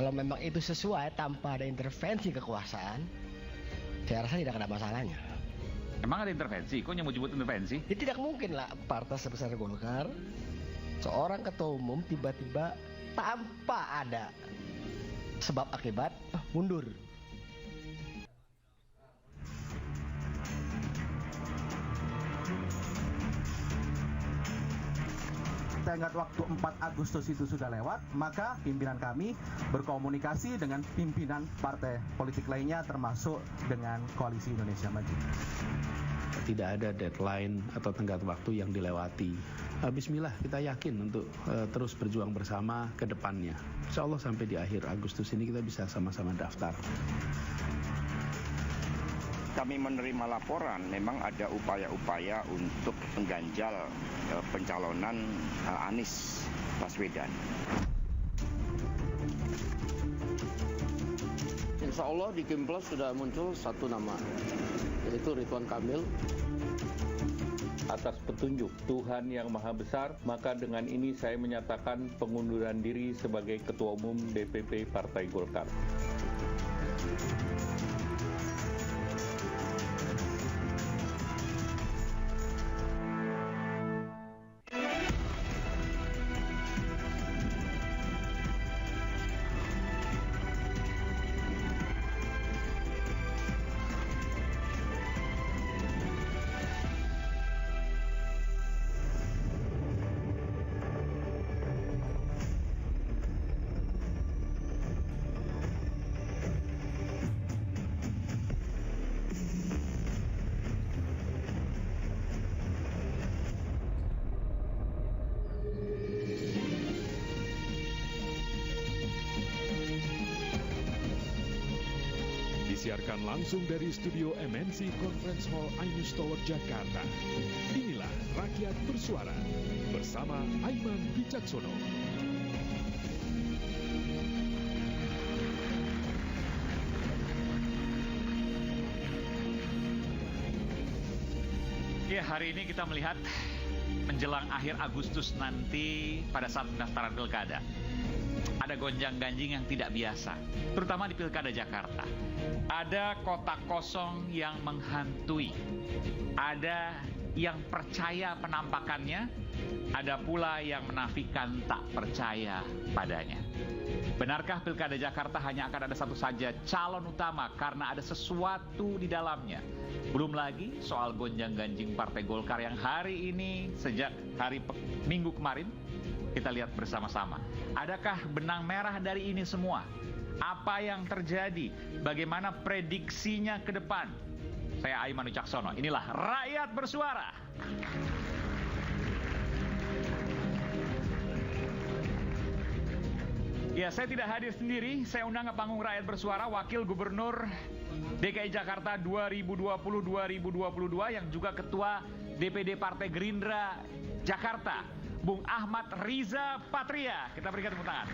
Kalau memang itu sesuai tanpa ada intervensi kekuasaan, saya rasa tidak ada masalahnya. Emang ada intervensi? Kok nyebut-nyebut intervensi? Ya tidak mungkin lah partai sebesar Golkar, seorang ketua umum tiba-tiba tanpa ada sebab akibat mundur. Tenggat waktu 4 Agustus itu sudah lewat, maka pimpinan kami berkomunikasi dengan pimpinan partai politik lainnya termasuk dengan Koalisi Indonesia Maju. Tidak ada deadline atau tenggat waktu yang dilewati. Bismillah, kita yakin untuk terus berjuang bersama ke depannya. Insya Allah sampai di akhir Agustus ini kita bisa sama-sama daftar. Kami menerima laporan memang ada upaya-upaya untuk mengganjal pencalonan Anies Baswedan. Insya Allah di Kimplos sudah muncul satu nama, yaitu Ridwan Kamil. Atas petunjuk Tuhan Yang Maha Besar, maka dengan ini saya menyatakan pengunduran diri sebagai Ketua Umum DPP Partai Golkar. Disiarkan langsung dari studio MNC Conference Hall Ainus Tower, Jakarta. Inilah Rakyat Bersuara bersama Aiman Wicaksono. Ya, hari ini kita melihat menjelang akhir Agustus nanti pada saat pendaftaran pilkada. Ada gonjang-ganjing yang tidak biasa, terutama di pilkada Jakarta. Ada kotak kosong yang menghantui, ada yang percaya penampakannya, ada pula yang menafikan tak percaya padanya. Benarkah pilkada Jakarta hanya akan ada satu saja calon utama karena ada sesuatu di dalamnya? Belum lagi soal gonjang-ganjing Partai Golkar yang hari ini sejak hari Minggu kemarin kita lihat bersama-sama. Adakah benang merah dari ini semua? Apa yang terjadi? Bagaimana prediksinya ke depan? Saya Aiman Wicaksono. Inilah Rakyat Bersuara. Ya, saya tidak hadir sendiri. Saya undang ke panggung Rakyat Bersuara Wakil Gubernur DKI Jakarta 2020-2022 yang juga Ketua DPD Partai Gerindra Jakarta, Bung Ahmad Riza Patria. Kita berikan tepuk tangan.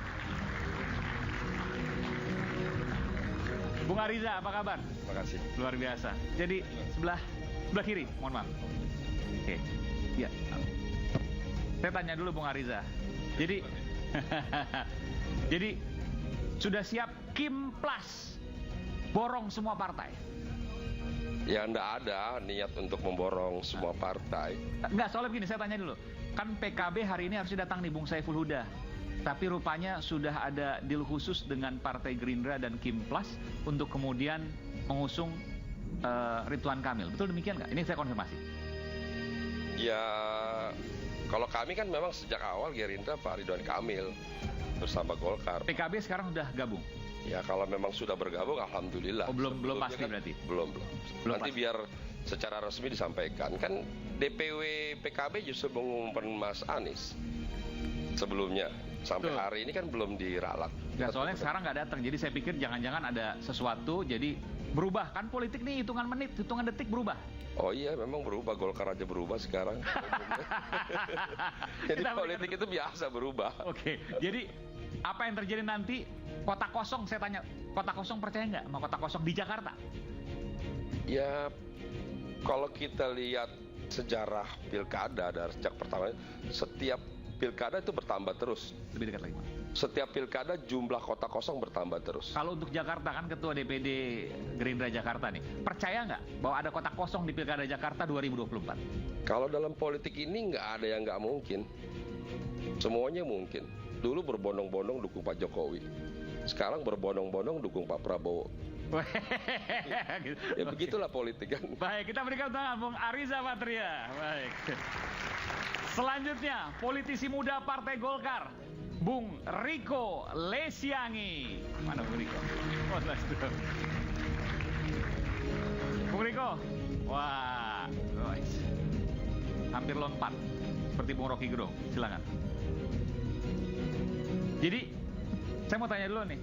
Bung Ariza, apa kabar? Terima kasih. Luar biasa. Jadi sebelah kiri, mohon maaf. Oke. Ya. Saya tanya dulu Bung Ariza. Jadi jadi sudah siap Kim Plus borong semua partai? Ya enggak ada niat untuk memborong semua partai. Enggak, soalnya begini, saya tanya dulu. Kan PKB hari ini harusnya datang nih Bung Saiful Huda. Tapi rupanya sudah ada deal khusus dengan Partai Gerindra dan Kim Plus untuk kemudian mengusung Ridwan Kamil. Betul demikian nggak? Ini saya konfirmasi. Ya, kalau kami kan memang sejak awal Gerindra Pak Ridwan Kamil bersama Golkar. PKB sekarang sudah gabung? Ya, kalau memang sudah bergabung, alhamdulillah. Oh, belum pasti kan, berarti? Belum. Nanti pasti. Biar secara resmi disampaikan. Kan DPW PKB justru mengumumkan Mas Anies sebelumnya. Sampai hari ini kan belum diralat. Nggak, soalnya sekarang nggak datang. Jadi saya pikir jangan-jangan ada sesuatu. Jadi berubah. Kan politik nih hitungan menit, hitungan detik berubah. Oh iya, memang berubah. Golkar aja berubah sekarang. Jadi politik itu biasa berubah. Oke. Jadi apa yang terjadi nanti? Kotak kosong, saya tanya. Kotak kosong percaya nggak sama kotak kosong di Jakarta? Ya, kalau kita lihat sejarah pilkada dari sejak pertama, setiap pilkada itu bertambah terus. Lebih dekat lagi, Pak. Setiap pilkada jumlah kota kosong bertambah terus. Kalau untuk Jakarta kan Ketua DPD Gerindra Jakarta nih, percaya nggak bahwa ada kota kosong di Pilkada Jakarta 2024? Kalau dalam politik ini nggak ada yang nggak mungkin. Semuanya mungkin. Dulu berbondong-bondong dukung Pak Jokowi. Sekarang berbondong-bondong dukung Pak Prabowo. Ya begitulah politik kan. Baik, kita berikan tangan Bung Ariza Patria. Baik. Selanjutnya, politisi muda Partai Golkar, Bung Riko Lesiangi. Mana Bung Riko? Oh, Bung Riko. Wah, hampir lompat seperti Bung Rocky Gerung. Silakan. Jadi, saya mau tanya dulu nih.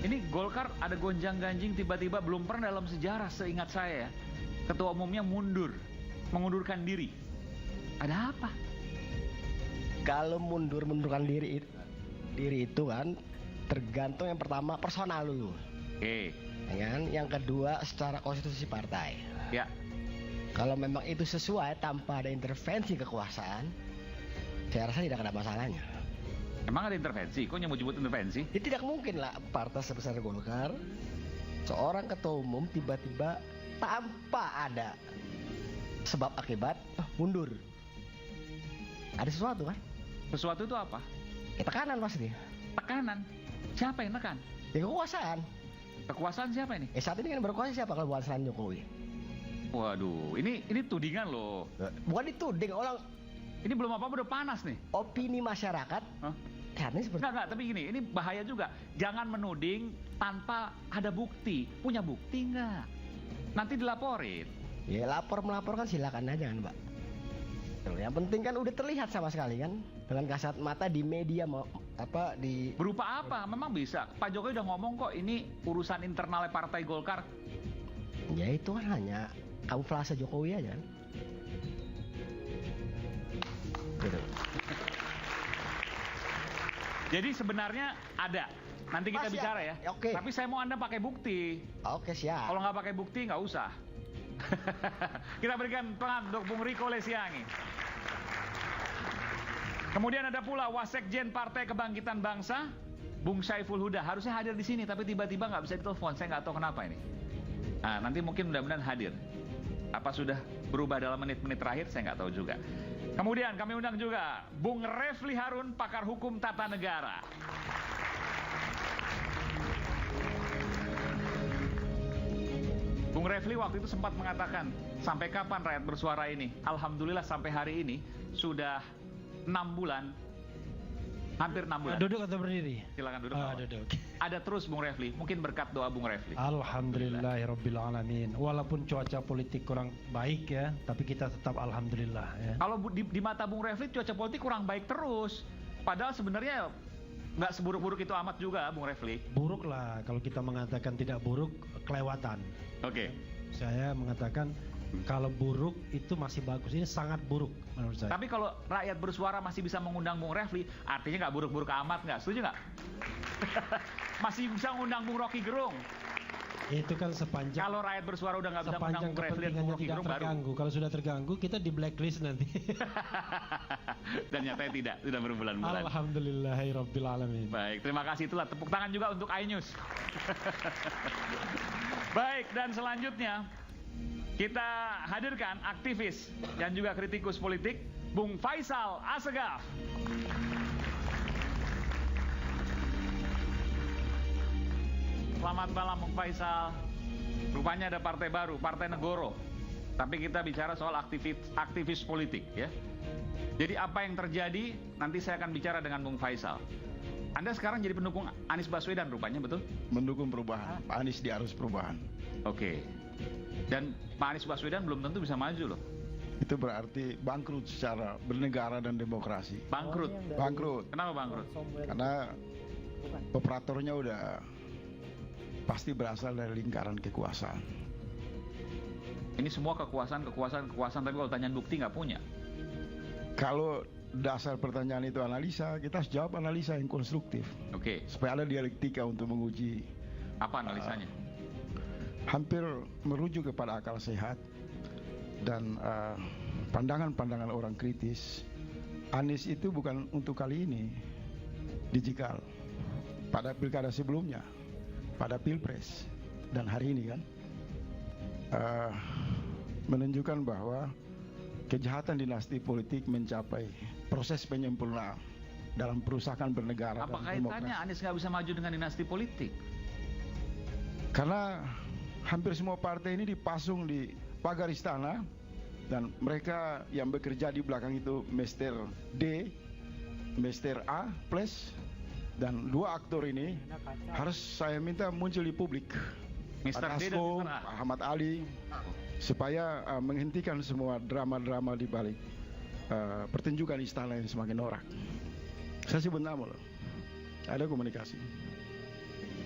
Ini Golkar ada gonjang-ganjing tiba-tiba, belum pernah dalam sejarah seingat saya ya, ketua umumnya mengundurkan diri. Ada apa? Kalau mundurkan diri itu kan tergantung, yang pertama personal dulu. Oke. Ya kan? Yang kedua secara konstitusi partai. Ya. Kalau memang itu sesuai tanpa ada intervensi kekuasaan, saya rasa tidak ada masalahnya. Emang ada intervensi? Kok nyebut-nyebut intervensi? Ya tidak mungkin lah partai sebesar Golkar, seorang ketua umum tiba-tiba tanpa ada sebab akibat mundur. Ada sesuatu kan? Sesuatu itu apa? Ya, tekanan pasti. Tekanan? Siapa yang tekan? Ya kekuasaan. Kekuasaan siapa ini? Saat ini kan berkuasa siapa kalau bukan selain Jokowi? Waduh, ini tudingan loh. Bukan dituding, orang. Ini belum apa-apa udah panas nih. Opini masyarakat. Hah? Karena seperti. Enggak, tapi gini, ini bahaya juga. Jangan menuding tanpa ada bukti. Punya bukti nggak? Nanti dilaporin. Ya melaporkan silakan aja kan, Mbak. Yang penting kan udah terlihat sama sekali kan, dengan kasat mata di media berupa apa? Memang bisa. Pak Jokowi udah ngomong kok, ini urusan internalnya Partai Golkar. Ya itu kan hanya kamuflase Jokowi aja kan. Gitu. Jadi sebenarnya ada. Nanti kita Masih bicara ada. ya. Oke. Tapi saya mau Anda pakai bukti. Oke, siap. Kalau nggak pakai bukti nggak usah. Kita berikan tangan untuk Bung Riko Lesiangi. Kemudian ada pula Wasekjen Partai Kebangkitan Bangsa, Bung Saiful Huda. Harusnya hadir di sini, tapi tiba-tiba nggak bisa ditelepon. Saya nggak tahu kenapa ini. Nah, nanti mungkin mudah-mudahan hadir. Apa sudah berubah dalam menit-menit terakhir, saya nggak tahu juga. Kemudian kami undang juga Bung Refli Harun, pakar hukum tata negara. Bung Refli waktu itu sempat mengatakan, sampai kapan rakyat bersuara ini? Alhamdulillah sampai hari ini sudah 6 bulan, hampir 6 bulan. Duduk atau berdiri? Silakan duduk. Duduk. Ada terus Bung Refli, mungkin berkat doa Bung Refli. Alhamdulillahirrabbilalamin. Walaupun cuaca politik kurang baik ya, tapi kita tetap alhamdulillah ya. Kalau di mata Bung Refli cuaca politik kurang baik terus. Padahal sebenarnya nggak seburuk-buruk itu amat juga Bung Refli. Buruk lah, kalau kita mengatakan tidak buruk, kelewatan. Oke. Saya mengatakan kalau buruk itu masih bagus, ini sangat buruk menurut saya. Tapi kalau rakyat bersuara masih bisa mengundang Bung Refli, artinya nggak buruk-buruk amat, nggak? Setuju nggak? Masih bisa mengundang Bung Rocky Gerung. Itu kan sepanjang. Kalau rakyat bersuara udah nggak bisa mengundang Bung Refli dan Bung Rocky Gerung baru. Kalau sudah terganggu, kita di blacklist nanti. Dan nyatanya tidak, sudah berbulan-bulan. Alhamdulillahirabbil alamin. Baik, terima kasih, itulah tepuk tangan juga untuk iNews. Baik, dan selanjutnya kita hadirkan aktivis dan juga kritikus politik Bung Faisal Assegaf. Selamat malam Bung Faisal. Rupanya ada partai baru, Partai Negoro. Tapi kita bicara soal aktivis politik ya. Jadi apa yang terjadi nanti saya akan bicara dengan Bung Faisal. Anda sekarang jadi pendukung Anies Baswedan rupanya, betul? Mendukung perubahan. Pak Anies di arus perubahan. Oke. Dan Pak Anies Baswedan belum tentu bisa maju loh. Itu berarti bangkrut secara bernegara dan demokrasi. Bangkrut? Bangkrut. Kenapa bangkrut? Karena operatornya udah pasti berasal dari lingkaran kekuasaan. Ini semua kekuasaan, tapi kalau tanyaan bukti nggak punya. Kalau dasar pertanyaan itu analisa, kita harus jawab analisa yang konstruktif. Oke. Supaya ada dialektika untuk menguji. Apa analisanya? Hampir merujuk kepada akal sehat dan pandangan-pandangan orang kritis. Anies itu bukan untuk kali ini. digital pada pilkada sebelumnya, pada pilpres, dan hari ini kan menunjukkan bahwa kejahatan dinasti politik mencapai proses penyempurnaan dalam perusahaan bernegara. Apa kaitannya Anies nggak bisa maju dengan dinasti politik? Karena hampir semua partai ini dipasung di pagar istana, dan mereka yang bekerja di belakang itu Mr. D, Mr. A plus, dan dua aktor ini harus saya minta muncul di publik. Mr. D dan Asko, Mr. A. Ahmad Ali, supaya menghentikan semua drama-drama di balik pertunjukan istana yang semakin norak. Saya sebut nama loh. Ada komunikasi.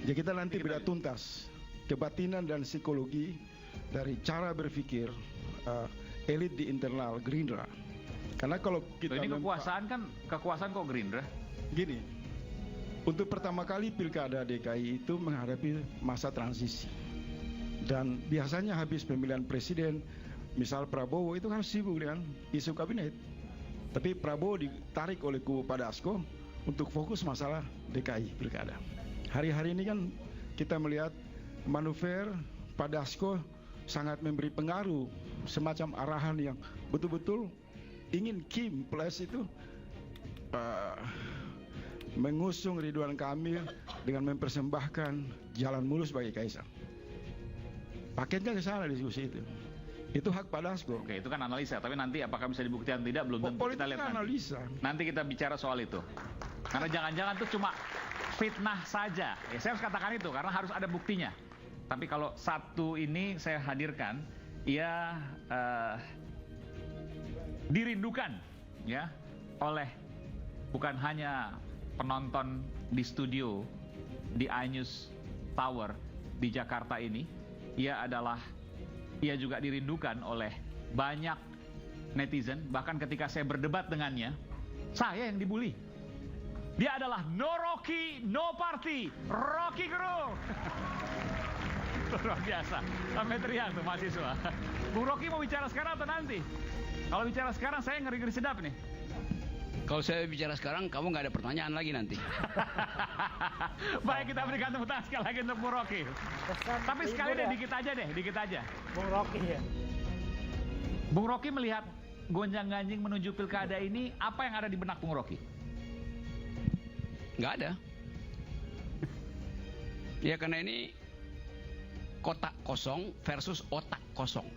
Jadi kita nanti beda tuntas kebatinan dan psikologi dari cara berpikir elit di internal Gerindra. Karena kalau kita ini kekuasaan kok Gerindra? Gini, untuk pertama kali pilkada DKI itu menghadapi masa transisi, dan biasanya habis pemilihan presiden, misal Prabowo itu kan sibuk dengan isu kabinet, tapi Prabowo ditarik oleh kubu Pak Dasko untuk fokus masalah DKI pilkada. Hari-hari ini kan kita melihat manuver Pak Dasko sangat memberi pengaruh, semacam arahan yang betul-betul ingin Kim Plus itu mengusung Ridwan Kamil dengan mempersembahkan jalan mulus bagi Kaisang. Paketnya ke sana diskusi itu. Itu hak Pak Dasko. Oke, itu kan analisa, tapi nanti apakah bisa dibuktikan tidak belum tentu. Kita lihat analisa. Nanti kita bicara soal itu. Karena jangan-jangan itu cuma fitnah saja. Ya, saya harus katakan itu karena harus ada buktinya. Tapi kalau satu ini saya hadirkan, ia dirindukan ya oleh bukan hanya penonton di studio di iNews Tower di Jakarta ini, ia juga dirindukan oleh banyak netizen. Bahkan ketika saya berdebat dengannya, saya yang dibully. Dia adalah no Rocky, no party, Rocky Gerung. Luar biasa, sampai teriak tuh mahasiswa. Bung Rocky mau bicara sekarang atau nanti? Kalau bicara sekarang saya ngeri-ngeri sedap nih. Kalau saya bicara sekarang, kamu nggak ada pertanyaan lagi nanti. Baik, kita berikan tepuk tangan sekali lagi untuk Bung Rocky. Tapi sekali deh, dikit aja. Bung Rocky ya. Bung Rocky melihat gonjang-ganjing menuju pilkada ini, apa yang ada di benak Bung Rocky? Nggak ada. Ya karena ini kotak kosong versus otak kosong.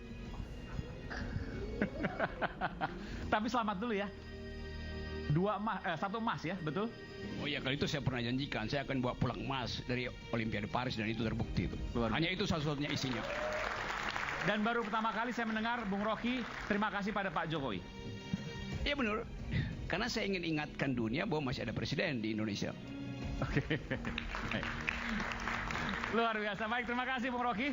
Tapi selamat dulu ya. 1 emas ya, betul? Oh iya, kalau itu saya pernah janjikan, saya akan bawa pulang emas dari Olimpiade Paris, dan itu terbukti itu. Hanya itu satu-satunya isinya. Dan baru pertama kali saya mendengar Bung Rocky terima kasih pada Pak Jokowi. Iya benar. Karena saya ingin ingatkan dunia bahwa masih ada presiden di Indonesia. Oke. Luar biasa. Baik, terima kasih Bung Rocky.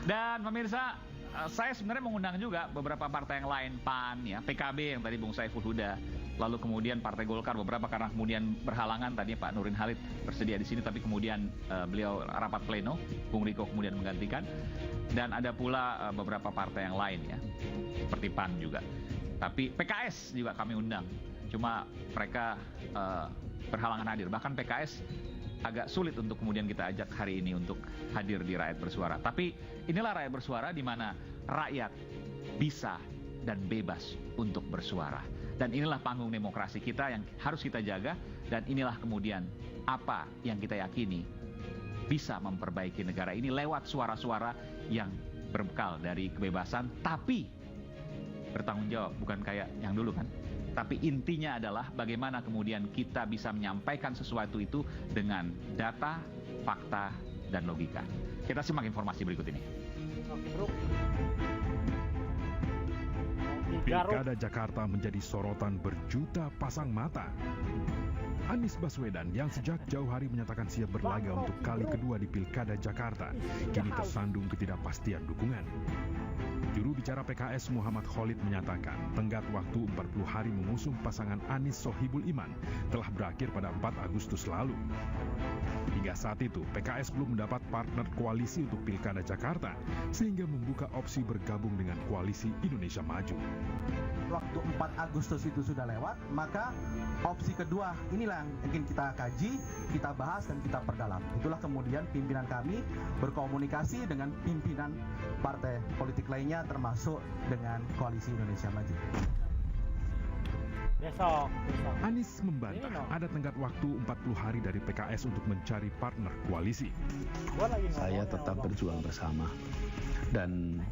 Dan pemirsa, saya sebenarnya mengundang juga beberapa partai yang lain, PAN, ya, PKB yang tadi Bung Saiful Huda, lalu kemudian Partai Golkar beberapa karena kemudian berhalangan, tadinya Pak Nurdin Halid bersedia di sini, tapi kemudian beliau rapat pleno, Bung Riko kemudian menggantikan, dan ada pula beberapa partai yang lain ya, seperti PAN juga. Tapi PKS juga kami undang, cuma mereka berhalangan hadir. Bahkan PKS agak sulit untuk kemudian kita ajak hari ini untuk hadir di Rakyat Bersuara. Tapi inilah Rakyat Bersuara, di mana rakyat bisa dan bebas untuk bersuara. Dan inilah panggung demokrasi kita yang harus kita jaga. Dan inilah kemudian apa yang kita yakini bisa memperbaiki negara ini lewat suara-suara yang berbekal dari kebebasan, tapi bertanggung jawab, bukan kayak yang dulu kan. Tapi intinya adalah bagaimana kemudian kita bisa menyampaikan sesuatu itu dengan data, fakta, dan logika. Kita simak informasi berikut ini. Pilkada Jakarta menjadi sorotan berjuta pasang mata. Anies Baswedan yang sejak jauh hari menyatakan siap berlaga untuk kali kedua di Pilkada Jakarta, kini tersandung ketidakpastian dukungan. Juru bicara PKS Muhammad Khalid menyatakan tenggat waktu 40 hari mengusung pasangan Anies Sohibul Iman telah berakhir pada 4 Agustus lalu. Hingga saat itu, PKS belum mendapat partner koalisi untuk Pilkada Jakarta, sehingga membuka opsi bergabung dengan Koalisi Indonesia Maju. Waktu 4 Agustus itu sudah lewat, maka opsi kedua inilah yang ingin kita kaji, kita bahas, dan kita perdalam. Itulah kemudian pimpinan kami berkomunikasi dengan pimpinan partai politik lainnya, termasuk dengan Koalisi Indonesia Maju. Besok. Anies membantah ada tenggat waktu 40 hari dari PKS untuk mencari partner koalisi. Saya tetap berjuang bersama dan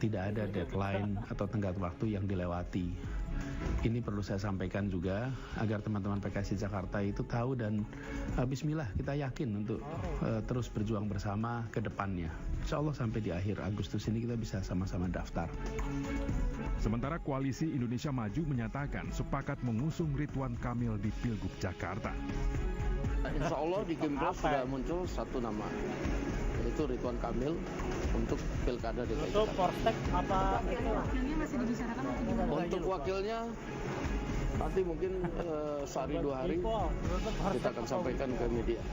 tidak ada deadline atau tenggat waktu yang dilewati. Ini perlu saya sampaikan juga agar teman-teman PKS di Jakarta itu tahu dan bismillah kita yakin untuk terus berjuang bersama ke depannya. Insya Allah sampai di akhir Agustus ini kita bisa sama-sama daftar. Sementara Koalisi Indonesia Maju menyatakan sepakat mengusung Ridwan Kamil di Pilgub Jakarta. Insya Allah di Kimplos sudah muncul satu nama, yaitu Ridwan Kamil untuk Pilkada DKI Jakarta. Untuk Polsek apa itu? Wakilnya masih dibicarakan atau gimana? Untuk wakilnya nanti mungkin sehari 2 hari kita akan sampaikan ke media.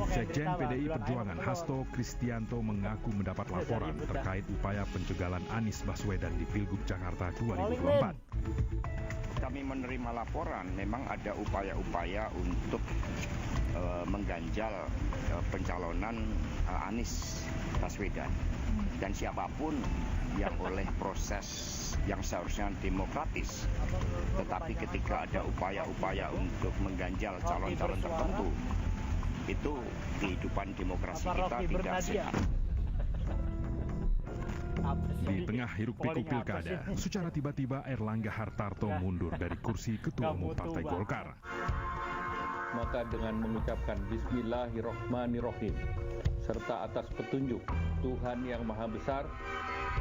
Sekjen PDI Perjuangan Hasto Kristianto mengaku mendapat laporan terkait upaya penjagalan Anies Baswedan di Pilgub Jakarta 2024. Kami menerima laporan memang ada upaya-upaya untuk mengganjal pencalonan Anies Baswedan, dan siapapun yang oleh proses yang seharusnya demokratis, tetapi ketika ada upaya-upaya untuk mengganjal calon-calon tertentu, itu kehidupan demokrasi kita tidak sehat. Di tengah hiruk-pikuk pilkada, secara tiba-tiba Erlangga Hartarto mundur dari kursi Ketua Umum Partai Golkar. Maka dengan mengucapkan Bismillahirrohmanirrohim serta atas petunjuk Tuhan yang Maha Besar,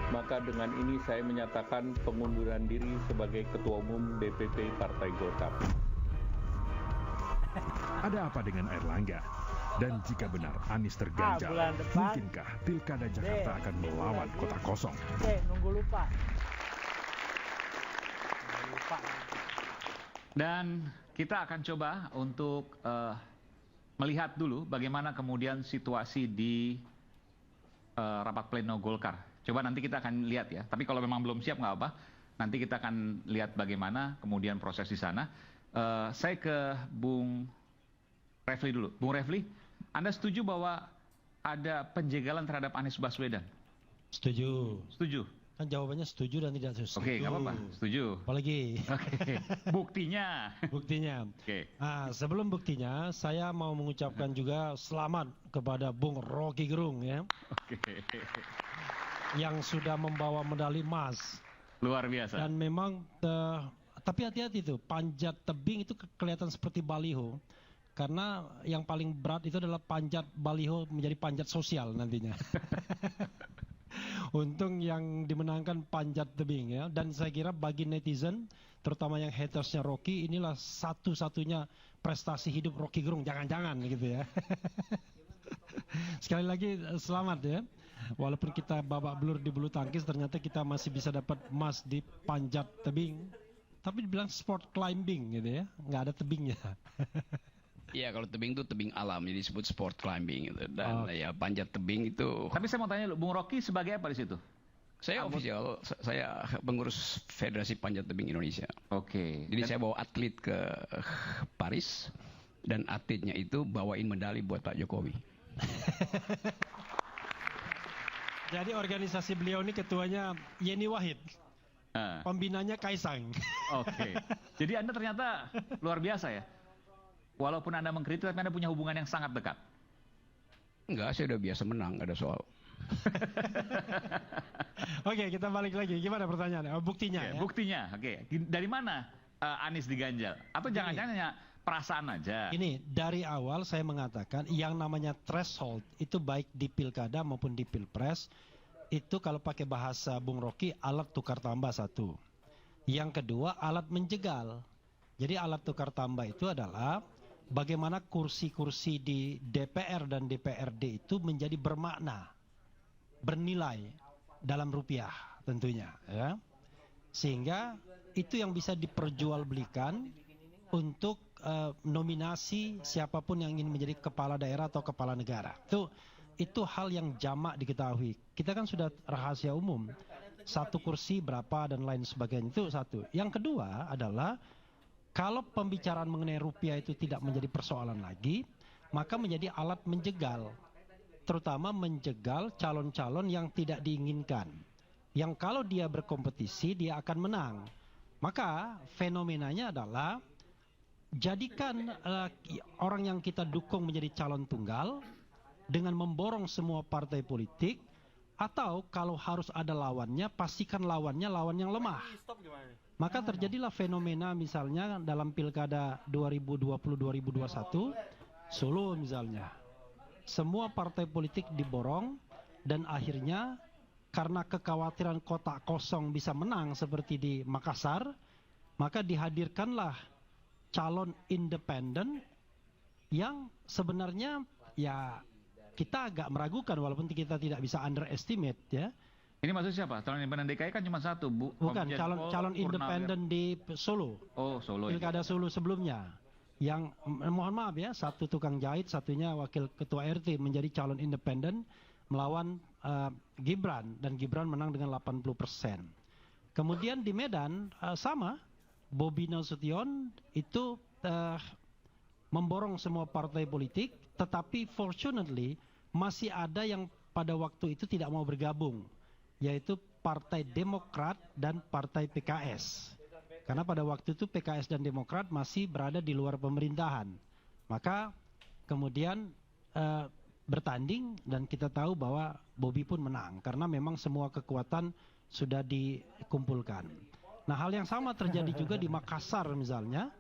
maka dengan ini saya menyatakan pengunduran diri sebagai Ketua Umum DPP Partai Golkar. Ada apa dengan Erlangga? Dan jika benar Anies terganjal, mungkinkah Pilkada Jakarta akan melawan kota kosong? Nunggu lupa. Dan kita akan coba untuk melihat dulu bagaimana kemudian situasi di rapat pleno Golkar. Coba nanti kita akan lihat ya. Tapi kalau memang belum siap nggak apa. Nanti kita akan lihat bagaimana kemudian proses di sana. Saya ke Bung Refli dulu. Bung Refli, Anda setuju bahwa ada penjagalan terhadap Anies Baswedan? Setuju. Setuju. Kan jawabannya setuju dan tidak setuju. Oke, nggak apa-apa. Setuju. Apalagi. Oke. Buktinya. Buktinya. Oke. Nah, sebelum buktinya, saya mau mengucapkan juga selamat kepada Bung Rocky Gerung ya. Oke. Yang sudah membawa medali emas. Luar biasa. Dan memang, tapi hati-hati tuh, panjat tebing itu kelihatan seperti baliho. Karena yang paling berat itu adalah panjat baliho menjadi panjat sosial nantinya. Untung yang dimenangkan panjat tebing ya. Dan saya kira bagi netizen, terutama yang hatersnya Rocky, inilah satu-satunya prestasi hidup Rocky Gerung. Jangan-jangan gitu ya. Sekali lagi selamat ya. Walaupun kita babak belur di bulu tangkis, ternyata kita masih bisa dapat emas di panjat tebing. Tapi dibilang sport climbing gitu ya. Nggak ada tebingnya. Iya, kalau tebing itu tebing alam, jadi disebut sport climbing gitu. Dan ya panjat tebing itu. Tapi saya mau tanya, Bung Rocky sebagai apa di situ? Saya official, saya pengurus Federasi Panjat Tebing Indonesia. Oke. Jadi saya bawa atlet ke Paris dan atletnya itu bawain medali buat Pak Jokowi. Jadi organisasi beliau ini ketuanya Yeni Wahid. Pembinanya Kaisang. Oke. Jadi Anda ternyata luar biasa ya. Walaupun Anda mengkritik, tapi Anda punya hubungan yang sangat dekat. Enggak, saya udah biasa menang, gak ada soal. Oke, kita balik lagi. Gimana pertanyaannya? Buktinya ya? Buktinya, oke. Dari mana Anies diganjal? Atau jangan-jangan hanya perasaan aja? Ini, dari awal saya mengatakan yang namanya threshold itu baik di pilkada maupun di pilpres, itu kalau pakai bahasa Bung Rocky, alat tukar tambah satu. Yang kedua, alat menjegal. Jadi alat tukar tambah itu adalah bagaimana kursi-kursi di DPR dan DPRD itu menjadi bermakna. bernilai dalam rupiah tentunya, ya. Sehingga itu yang bisa diperjualbelikan untuk nominasi siapapun yang ingin menjadi kepala daerah atau kepala negara. Itu hal yang jamak diketahui. Kita kan sudah rahasia umum. 1 kursi berapa dan lain sebagainya, itu satu. Yang kedua adalah kalau pembicaraan mengenai rupiah itu tidak menjadi persoalan lagi, maka menjadi alat menjegal, terutama menjegal calon-calon yang tidak diinginkan, yang kalau dia berkompetisi dia akan menang. Maka fenomenanya adalah jadikan orang yang kita dukung menjadi calon tunggal dengan memborong semua partai politik, atau kalau harus ada lawannya, pastikan lawannya lawan yang lemah. Maka terjadilah fenomena misalnya dalam pilkada 2020-2021 Solo misalnya, semua partai politik diborong dan akhirnya karena kekhawatiran kotak kosong bisa menang seperti di Makassar, maka dihadirkanlah calon independen yang sebenarnya ya kita agak meragukan walaupun kita tidak bisa underestimate, ya. Ini maksudnya siapa? Calon independen DKI kan cuma satu, Bu. Bukan, calon independen di Solo. Oh, Solo. Pilkada Solo sebelumnya. Yang mohon maaf ya, satu tukang jahit, satunya wakil ketua RT menjadi calon independen melawan Gibran, dan Gibran menang dengan 80%. Kemudian di Medan sama, Bobi Nasution itu memborong semua partai politik, tetapi fortunately masih ada yang pada waktu itu tidak mau bergabung, yaitu Partai Demokrat dan Partai PKS. Karena pada waktu itu PKS dan Demokrat masih berada di luar pemerintahan. Maka kemudian bertanding dan kita tahu bahwa Bobi pun menang karena memang semua kekuatan sudah dikumpulkan. Nah, hal yang sama terjadi juga di Makassar misalnya.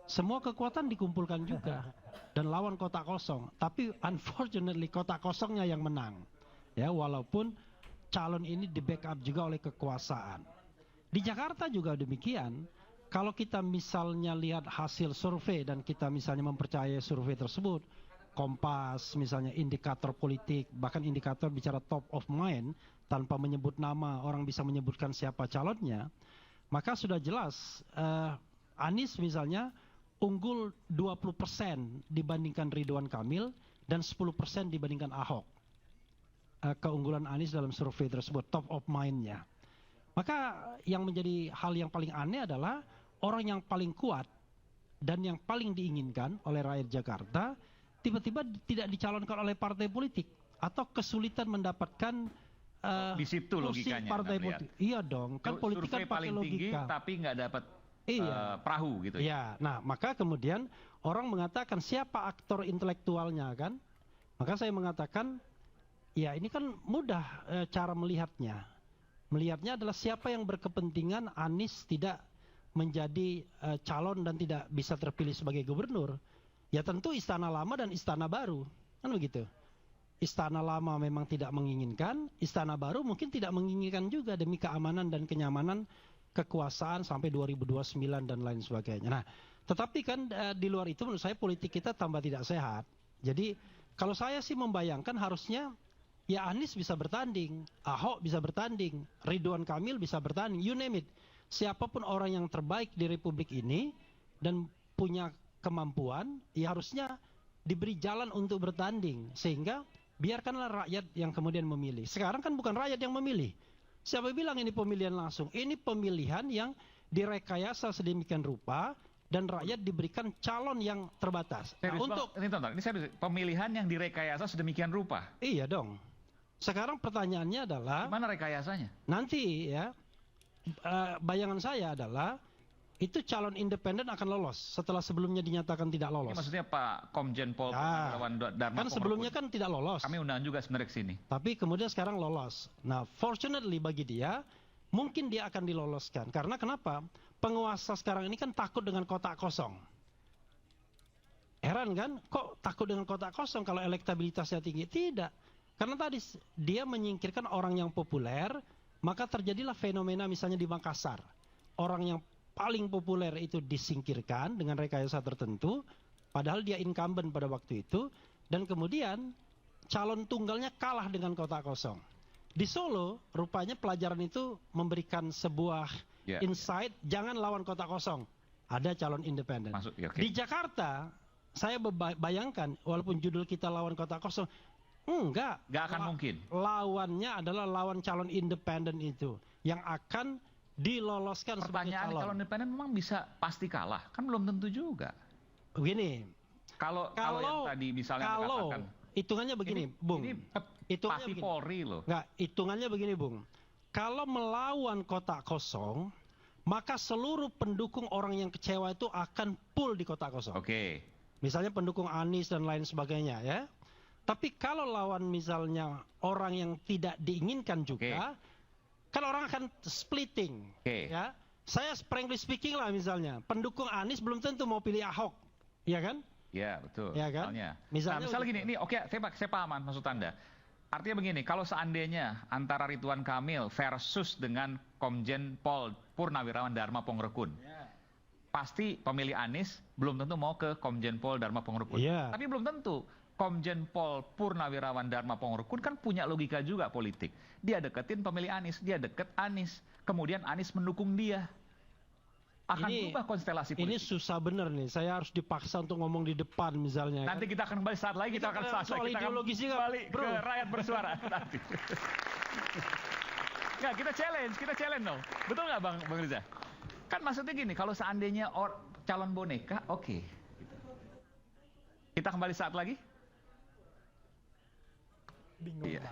Semua kekuatan dikumpulkan juga dan lawan kotak kosong. Tapi unfortunately kotak kosongnya yang menang. Ya, walaupun calon ini di-backup juga oleh kekuasaan. Di Jakarta juga demikian. Kalau kita misalnya lihat hasil survei dan kita misalnya mempercayai survei tersebut, Kompas misalnya, indikator politik, bahkan indikator bicara top of mind, tanpa menyebut nama orang bisa menyebutkan siapa calonnya, maka sudah jelas Anies misalnya unggul 20% dibandingkan Ridwan Kamil dan 10% dibandingkan Ahok. Keunggulan Anies dalam survei tersebut, top of mind-nya. Maka yang menjadi hal yang paling aneh adalah orang yang paling kuat dan yang paling diinginkan oleh rakyat Jakarta tiba-tiba tidak dicalonkan oleh partai politik atau kesulitan mendapatkan di situ logikanya partai politik. Iya dong, kan politik kan pakai paling tinggi logika. Tapi nggak dapat perahu gitu ya. Iya, nah maka kemudian orang mengatakan siapa aktor intelektualnya kan? Maka saya mengatakan ya ini kan mudah cara melihatnya. Melihatnya adalah siapa yang berkepentingan Anies tidak menjadi calon dan tidak bisa terpilih sebagai gubernur. Ya tentu Istana Lama dan Istana Baru, kan begitu. Istana Lama memang tidak menginginkan, Istana Baru mungkin tidak menginginkan juga demi keamanan dan kenyamanan kekuasaan sampai 2029 dan lain sebagainya. Nah, tetapi kan di luar itu menurut saya politik kita tambah tidak sehat. Jadi kalau saya sih membayangkan harusnya ya Anies bisa bertanding, Ahok bisa bertanding, Ridwan Kamil bisa bertanding, you name it. Siapapun orang yang terbaik di Republik ini dan punya kemampuan, ya harusnya diberi jalan untuk bertanding. Sehingga biarkanlah rakyat yang kemudian memilih. Sekarang kan bukan rakyat yang memilih. Siapa bilang ini pemilihan langsung? Ini pemilihan yang direkayasa sedemikian rupa dan rakyat diberikan calon yang terbatas. Nah, ini pemilihan yang direkayasa sedemikian rupa. Iya dong. Sekarang pertanyaannya adalah gimana rekayasanya? Nanti ya bayangan saya adalah itu calon independen akan lolos setelah sebelumnya dinyatakan tidak lolos. Ini maksudnya Pak Komjen Pol Darma kan sebelumnya kan tidak lolos. Kami undang juga sebenarnya ke sini. Tapi kemudian sekarang lolos. Nah, fortunately bagi dia, mungkin dia akan diloloskan. Karena kenapa? Penguasa sekarang ini kan takut dengan kotak kosong. Heran kan? Kok takut dengan kotak kosong kalau elektabilitasnya tinggi? Tidak. Karena tadi dia menyingkirkan orang yang populer, maka terjadilah fenomena misalnya di Makassar. Orang yang paling populer itu disingkirkan dengan rekayasa tertentu, padahal dia incumbent pada waktu itu, dan kemudian calon tunggalnya kalah dengan kotak kosong. Di Solo, rupanya pelajaran itu memberikan sebuah insight, jangan lawan kota kosong. Ada calon independen. Di Jakarta, saya bayangkan, walaupun judul kita lawan kota kosong, enggak akan mungkin. Lawannya adalah lawan calon independen itu, yang akan diloloskan sebagai calon. Calon independen memang bisa pasti kalah? Kan belum tentu juga. Begini, kalau yang tadi misalnya dikatakan, hitungannya begini, Bung. Ini hitungannya pasti begini. Polri loh. Enggak, hitungannya begini, Bung. Kalau melawan kota kosong, maka seluruh pendukung orang yang kecewa itu akan full di kota kosong. Oke. Misalnya pendukung Anies dan lain sebagainya, ya. Tapi kalau lawan misalnya orang yang tidak diinginkan juga, kan orang akan splitting. Ya. Saya frankly speaking lah misalnya, pendukung Anies belum tentu mau pilih Ahok, ya kan? Ya betul. Ya kan? Misalnya gini, ini oke, saya paham maksud Anda. Artinya begini, kalau seandainya antara Ridwan Kamil versus dengan Komjen Pol Purnawirawan Dharma Pongrekun, pasti pemilih Anies belum tentu mau ke Komjen Pol Dharma Pongrekun. Tapi belum tentu. Komjen Pol Purnawirawan Dharma Pongrekun kan punya logika juga politik. Dia deketin pemilih Anies, dia deket Anies. Kemudian Anies mendukung dia. Akan berubah konstelasi politik. Ini susah bener nih, saya harus dipaksa untuk ngomong di depan misalnya. Nanti kita akan kembali saat lagi, kita akan kembali ke rakyat bersuara nanti. Nggak, kita challenge dong. Betul nggak Bang Riza? Kan maksudnya gini, kalau seandainya calon boneka, oke. Kita kembali saat lagi. Bingung. Iya.